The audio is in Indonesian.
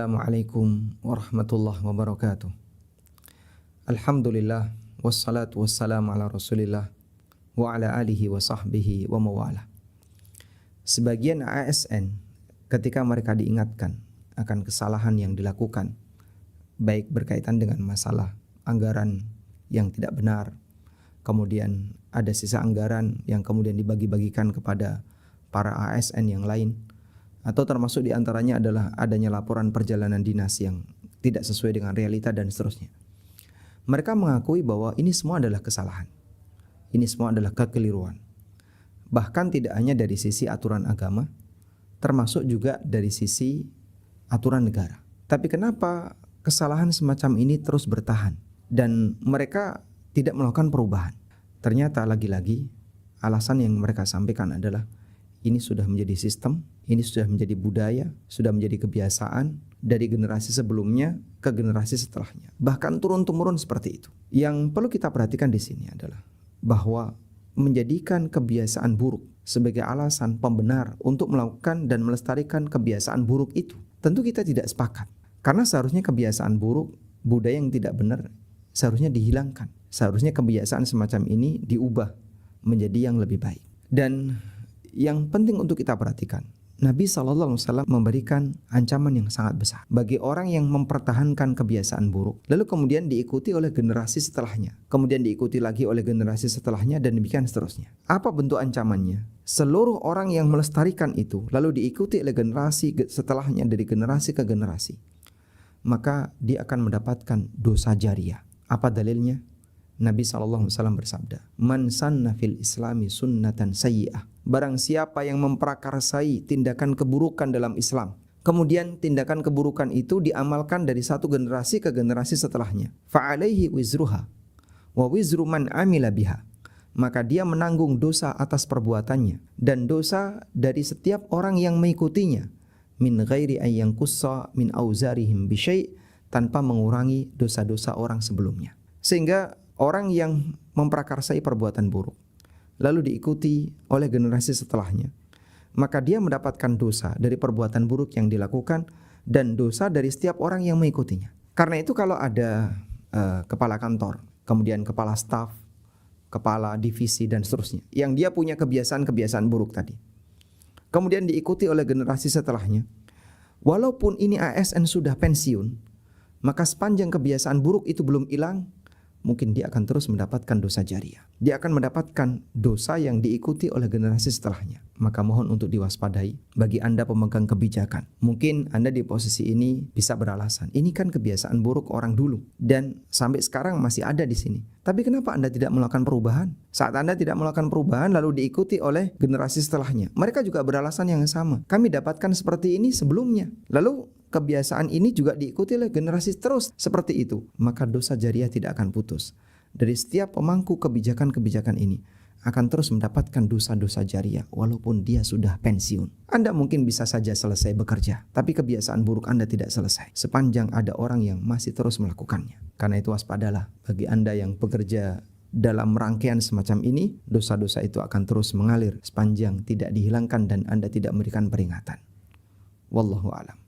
Assalamualaikum warahmatullahi wabarakatuh. Alhamdulillah wassalatu wassalamu ala Rasulillah wa ala alihi wa sahbihi wa mawala. Sebagian ASN ketika mereka diingatkan akan kesalahan yang dilakukan, baik berkaitan dengan masalah anggaran yang tidak benar, kemudian ada sisa anggaran yang kemudian dibagi-bagikan kepada para ASN yang lain, atau termasuk diantaranya adalah adanya laporan perjalanan dinas yang tidak sesuai dengan realita dan seterusnya. Mereka mengakui bahwa ini semua adalah kesalahan, ini semua adalah kekeliruan. Bahkan tidak hanya dari sisi aturan agama, termasuk juga dari sisi aturan negara. Tapi kenapa kesalahan semacam ini terus bertahan dan mereka tidak melakukan perubahan? Ternyata lagi-lagi alasan yang mereka sampaikan adalah ini sudah menjadi sistem, ini sudah menjadi budaya, sudah menjadi kebiasaan dari generasi sebelumnya ke generasi setelahnya. Bahkan turun-temurun seperti itu. Yang perlu kita perhatikan di sini adalah bahwa menjadikan kebiasaan buruk sebagai alasan pembenar untuk melakukan dan melestarikan kebiasaan buruk itu, tentu kita tidak sepakat. Karena seharusnya kebiasaan buruk, budaya yang tidak benar, seharusnya dihilangkan. Seharusnya kebiasaan semacam ini diubah menjadi yang lebih baik. Dan yang penting untuk kita perhatikan, Nabi SAW memberikan ancaman yang sangat besar bagi orang yang mempertahankan kebiasaan buruk, lalu kemudian diikuti oleh generasi setelahnya, kemudian diikuti lagi oleh generasi setelahnya, dan demikian seterusnya. Apa bentuk ancamannya? Seluruh orang yang melestarikan itu lalu diikuti oleh generasi setelahnya, dari generasi ke generasi, maka dia akan mendapatkan dosa jariah. Apa dalilnya? Nabi SAW bersabda, "Man sanna fil islami sunnatan sayyi'ah." Barang siapa yang memprakarsai tindakan keburukan dalam Islam, kemudian tindakan keburukan itu diamalkan dari satu generasi ke generasi setelahnya, fa'alaihi wizruha wa wizru man amila biha. Maka dia menanggung dosa atas perbuatannya dan dosa dari setiap orang yang mengikutinya, min ghairi ayyan qussa min auzarihim bi syai', tanpa mengurangi dosa-dosa orang sebelumnya. Sehingga orang yang memprakarsai perbuatan buruk lalu diikuti oleh generasi setelahnya, maka dia mendapatkan dosa dari perbuatan buruk yang dilakukan dan dosa dari setiap orang yang mengikutinya. Karena itu kalau ada kepala kantor, kemudian kepala staf, kepala divisi dan seterusnya, yang dia punya kebiasaan-kebiasaan buruk tadi, kemudian diikuti oleh generasi setelahnya, walaupun ini ASN sudah pensiun, maka sepanjang kebiasaan buruk itu belum hilang, mungkin dia akan terus mendapatkan dosa jariah. Dia akan mendapatkan dosa yang diikuti oleh generasi setelahnya. Maka mohon untuk diwaspadai bagi Anda pemegang kebijakan. Mungkin Anda di posisi ini bisa beralasan, ini kan kebiasaan buruk orang dulu dan sampai sekarang masih ada di sini. Tapi kenapa Anda tidak melakukan perubahan? Saat Anda tidak melakukan perubahan lalu diikuti oleh generasi setelahnya, mereka juga beralasan yang sama. Kami dapatkan seperti ini sebelumnya. Lalu kebiasaan ini juga diikuti oleh generasi terus seperti itu, maka dosa jariah tidak akan putus. Dari setiap pemangku kebijakan-kebijakan ini akan terus mendapatkan dosa-dosa jariah walaupun dia sudah pensiun. Anda mungkin bisa saja selesai bekerja, tapi kebiasaan buruk Anda tidak selesai sepanjang ada orang yang masih terus melakukannya. Karena itu waspadalah bagi Anda yang bekerja dalam rangkaian semacam ini, dosa-dosa itu akan terus mengalir sepanjang tidak dihilangkan dan Anda tidak memberikan peringatan. Wallahu a'lam.